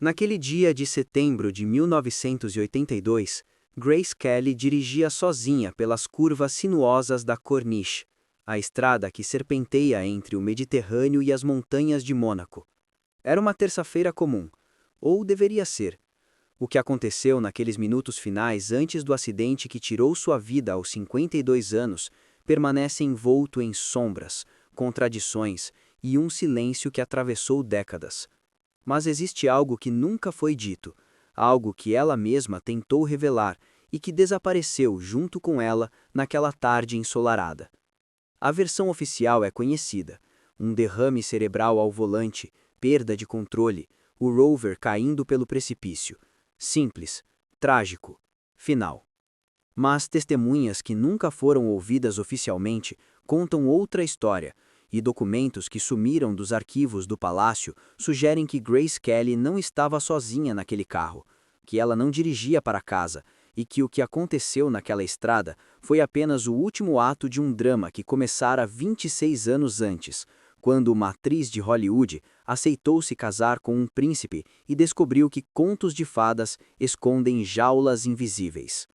Naquele dia de setembro de 1982, Grace Kelly dirigia sozinha pelas curvas sinuosas da Corniche, a estrada que serpenteia entre o Mediterrâneo e as montanhas de Mônaco. Era uma terça-feira comum, ou deveria ser. O que aconteceu naqueles minutos finais antes do acidente que tirou sua vida aos 52 anos permanece envolto em sombras, contradições e um silêncio que atravessou décadas. Mas existe algo que nunca foi dito, algo que ela mesma tentou revelar e que desapareceu junto com ela naquela tarde ensolarada. A versão oficial é conhecida: um derrame cerebral ao volante, perda de controle, o rover caindo pelo precipício. Simples, trágico, final. Mas testemunhas que nunca foram ouvidas oficialmente contam outra história, e documentos que sumiram dos arquivos do palácio sugerem que Grace Kelly não estava sozinha naquele carro, que ela não dirigia para casa, e que o que aconteceu naquela estrada foi apenas o último ato de um drama que começara 26 anos antes, quando uma atriz de Hollywood aceitou se casar com um príncipe e descobriu que contos de fadas escondem jaulas invisíveis.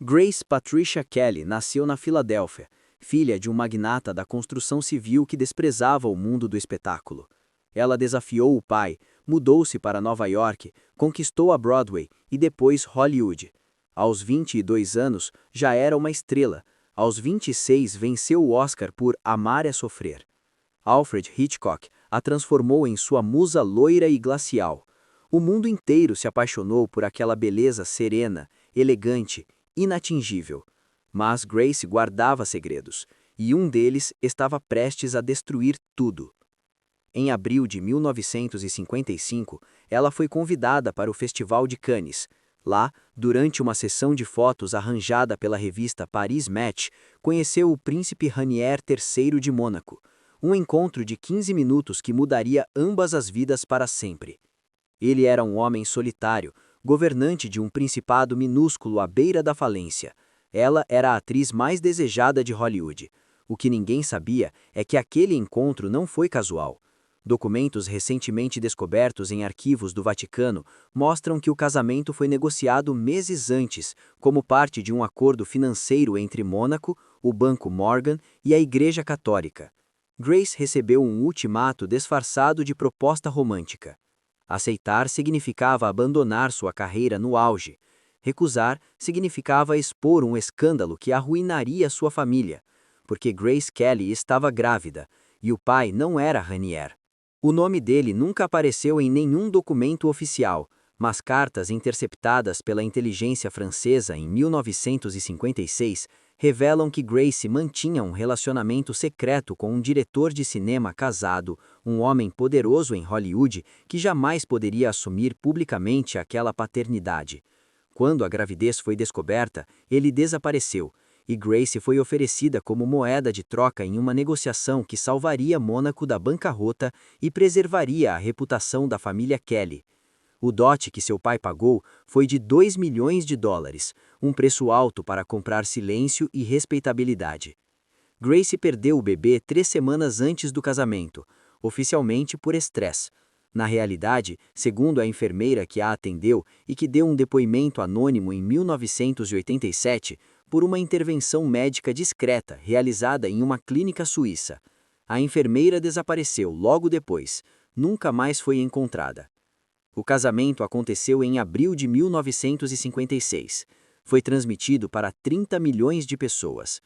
Grace Patricia Kelly nasceu na Filadélfia, filha de um magnata da construção civil que desprezava o mundo do espetáculo. Ela desafiou o pai, mudou-se para Nova York, conquistou a Broadway e depois Hollywood. Aos 22 anos, já era uma estrela. Aos 26, venceu o Oscar por Amar é Sofrer. Alfred Hitchcock a transformou em sua musa loira e glacial. O mundo inteiro se apaixonou por aquela beleza serena, elegante, inatingível. Mas Grace guardava segredos, e um deles estava prestes a destruir tudo. Em abril de 1955, ela foi convidada para o Festival de Cannes. Lá, durante uma sessão de fotos arranjada pela revista Paris Match, conheceu o príncipe Rainier III de Mônaco, um encontro de 15 minutos que mudaria ambas as vidas para sempre. Ele era um homem solitário, governante de um principado minúsculo à beira da falência. Ela era a atriz mais desejada de Hollywood. O que ninguém sabia é que aquele encontro não foi casual. Documentos recentemente descobertos em arquivos do Vaticano mostram que o casamento foi negociado meses antes, como parte de um acordo financeiro entre Mônaco, o Banco Morgan e a Igreja Católica. Grace recebeu um ultimato disfarçado de proposta romântica. Aceitar significava abandonar sua carreira no auge. Recusar significava expor um escândalo que arruinaria sua família, porque Grace Kelly estava grávida, e o pai não era Rainier. O nome dele nunca apareceu em nenhum documento oficial, mas cartas interceptadas pela inteligência francesa em 1956 revelam que Grace mantinha um relacionamento secreto com um diretor de cinema casado, um homem poderoso em Hollywood que jamais poderia assumir publicamente aquela paternidade. Quando a gravidez foi descoberta, ele desapareceu, e Grace foi oferecida como moeda de troca em uma negociação que salvaria Mônaco da bancarrota e preservaria a reputação da família Kelly. O dote que seu pai pagou foi de $2 milhões, um preço alto para comprar silêncio e respeitabilidade. Grace perdeu o bebê 3 semanas antes do casamento, oficialmente por estresse. Na realidade, segundo a enfermeira que a atendeu e que deu um depoimento anônimo em 1987, por uma intervenção médica discreta realizada em uma clínica suíça. A enfermeira desapareceu logo depois, nunca mais foi encontrada. O casamento aconteceu em abril de 1956. Foi transmitido para 30 milhões de pessoas.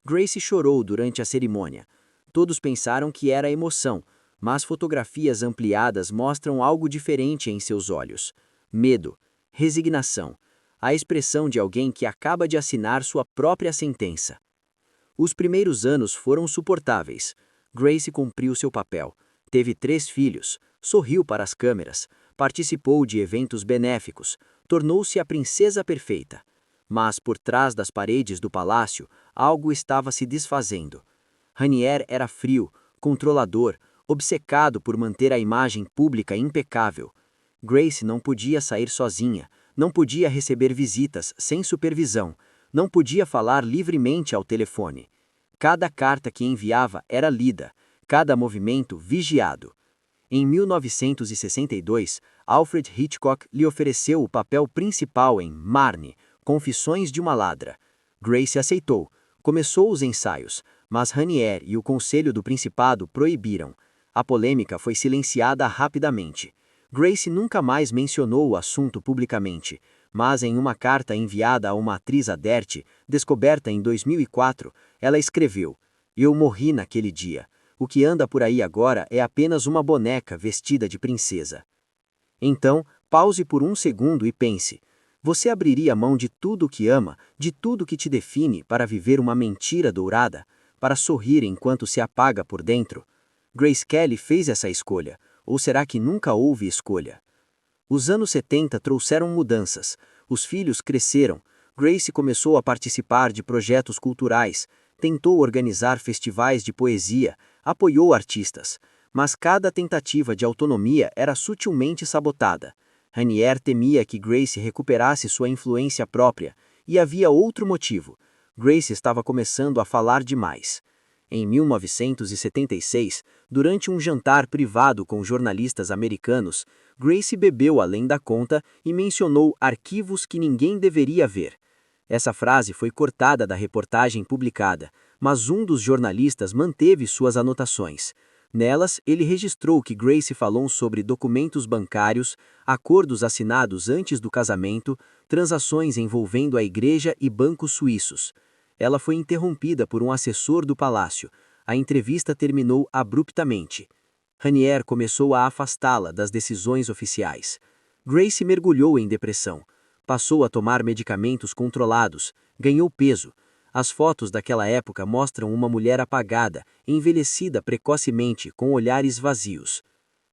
Grace chorou durante a cerimônia. Todos pensaram que era emoção, mas fotografias ampliadas mostram algo diferente em seus olhos. Medo, resignação, a expressão de alguém que acaba de assinar sua própria sentença. Os primeiros anos foram suportáveis. Grace cumpriu seu papel. Teve 3 filhos, sorriu para as câmeras, participou de eventos benéficos, tornou-se a princesa perfeita. Mas por trás das paredes do palácio, algo estava se desfazendo. Rainier era frio, controlador, obcecado por manter a imagem pública impecável. Grace não podia sair sozinha, não podia receber visitas sem supervisão, não podia falar livremente ao telefone. Cada carta que enviava era lida, cada movimento vigiado. Em 1962, Alfred Hitchcock lhe ofereceu o papel principal em Marnie, Confissões de uma Ladra. Grace aceitou. Começou os ensaios, mas Ranier e o Conselho do Principado proibiram. A polêmica foi silenciada rapidamente. Grace nunca mais mencionou o assunto publicamente, mas em uma carta enviada a uma atriz aderte, descoberta em 2004, ela escreveu: "Eu morri naquele dia. O que anda por aí agora é apenas uma boneca vestida de princesa." Então, pause por um segundo e pense: você abriria mão de tudo o que ama, de tudo que te define, para viver uma mentira dourada, para sorrir enquanto se apaga por dentro? Grace Kelly fez essa escolha, ou será que nunca houve escolha? Os anos 70 trouxeram mudanças. Os filhos cresceram. Grace começou a participar de projetos culturais, tentou organizar festivais de poesia, apoiou artistas. Mas cada tentativa de autonomia era sutilmente sabotada. Ranier temia que Grace recuperasse sua influência própria, e havia outro motivo. Grace estava começando a falar demais. Em 1976, durante um jantar privado com jornalistas americanos, Grace bebeu além da conta e mencionou arquivos que ninguém deveria ver. Essa frase foi cortada da reportagem publicada, mas um dos jornalistas manteve suas anotações. Nelas, ele registrou que Grace falou sobre documentos bancários, acordos assinados antes do casamento, transações envolvendo a igreja e bancos suíços. Ela foi interrompida por um assessor do palácio. A entrevista terminou abruptamente. Ranier começou a afastá-la das decisões oficiais. Grace mergulhou em depressão. Passou a tomar medicamentos controlados, ganhou peso. As fotos daquela época mostram uma mulher apagada, envelhecida precocemente, com olhares vazios.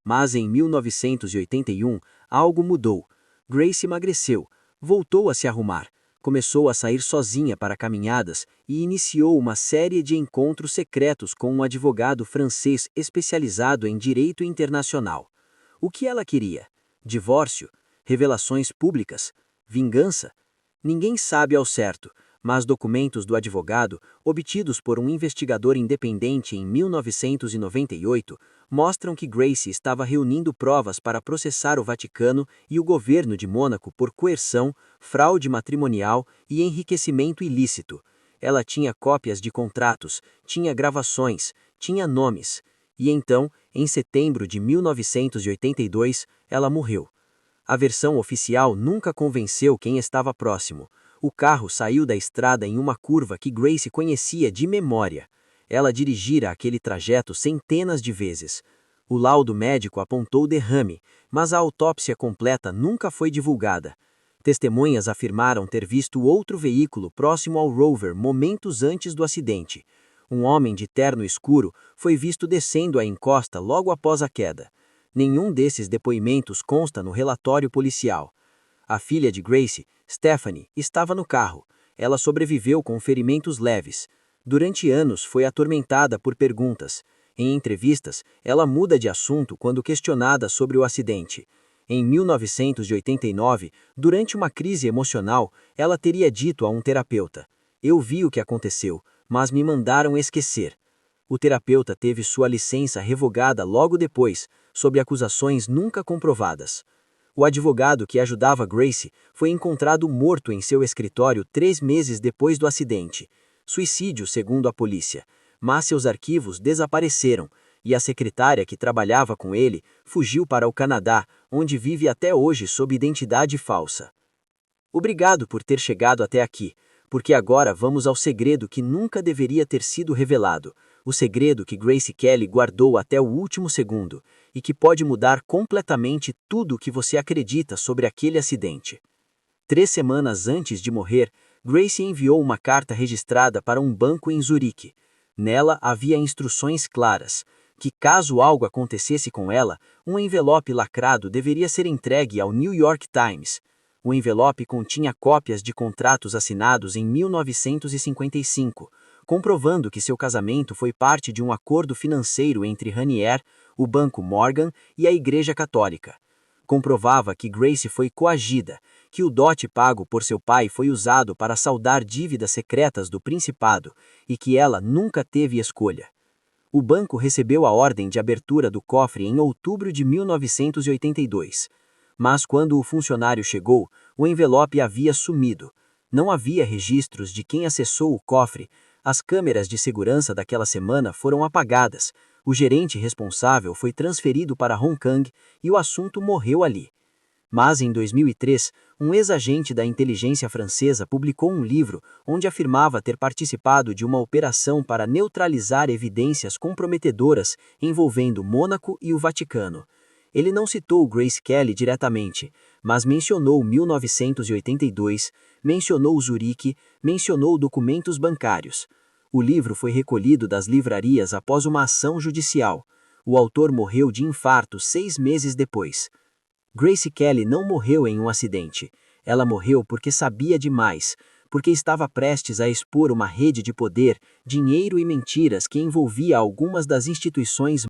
Mas em 1981, algo mudou. Grace emagreceu, voltou a se arrumar, começou a sair sozinha para caminhadas e iniciou uma série de encontros secretos com um advogado francês especializado em direito internacional. O que ela queria? Divórcio? Revelações públicas? Vingança? Ninguém sabe ao certo, mas documentos do advogado, obtidos por um investigador independente em 1998, mostram que Grace estava reunindo provas para processar o Vaticano e o governo de Mônaco por coerção, fraude matrimonial e enriquecimento ilícito. Ela tinha cópias de contratos, tinha gravações, tinha nomes. E então, em setembro de 1982, ela morreu. A versão oficial nunca convenceu quem estava próximo. O carro saiu da estrada em uma curva que Grace conhecia de memória. Ela dirigira aquele trajeto centenas de vezes. O laudo médico apontou derrame, mas a autópsia completa nunca foi divulgada. Testemunhas afirmaram ter visto outro veículo próximo ao Rover momentos antes do acidente. Um homem de terno escuro foi visto descendo a encosta logo após a queda. Nenhum desses depoimentos consta no relatório policial. A filha de Grace, Stephanie, estava no carro. Ela sobreviveu com ferimentos leves. Durante anos foi atormentada por perguntas. Em entrevistas, ela muda de assunto quando questionada sobre o acidente. Em 1989, durante uma crise emocional, ela teria dito a um terapeuta: "Eu vi o que aconteceu, mas me mandaram esquecer." O terapeuta teve sua licença revogada logo depois, sob acusações nunca comprovadas. O advogado que ajudava Grace foi encontrado morto em seu escritório 3 meses depois do acidente. Suicídio, segundo a polícia. Mas seus arquivos desapareceram, e a secretária que trabalhava com ele fugiu para o Canadá, onde vive até hoje sob identidade falsa. Obrigado por ter chegado até aqui, porque agora vamos ao segredo que nunca deveria ter sido revelado. O segredo que Grace Kelly guardou até o último segundo, e que pode mudar completamente tudo o que você acredita sobre aquele acidente. 3 semanas antes de morrer, Grace enviou uma carta registrada para um banco em Zurique. Nela havia instruções claras, que caso algo acontecesse com ela, um envelope lacrado deveria ser entregue ao New York Times. O envelope continha cópias de contratos assinados em 1955, comprovando que seu casamento foi parte de um acordo financeiro entre Ranier, o Banco Morgan e a Igreja Católica. Comprovava que Grace foi coagida, que o dote pago por seu pai foi usado para saldar dívidas secretas do Principado e que ela nunca teve escolha. O banco recebeu a ordem de abertura do cofre em outubro de 1982. Mas quando o funcionário chegou, o envelope havia sumido. Não havia registros de quem acessou o cofre. As câmeras de segurança daquela semana foram apagadas. O gerente responsável foi transferido para Hong Kong e o assunto morreu ali. Mas em 2003, um ex-agente da inteligência francesa publicou um livro onde afirmava ter participado de uma operação para neutralizar evidências comprometedoras envolvendo Mônaco e o Vaticano. Ele não citou Grace Kelly diretamente, mas mencionou 1982, mencionou Zurique, mencionou documentos bancários. O livro foi recolhido das livrarias após uma ação judicial. O autor morreu de infarto 6 meses depois. Grace Kelly não morreu em um acidente. Ela morreu porque sabia demais, porque estava prestes a expor uma rede de poder, dinheiro e mentiras que envolvia algumas das instituições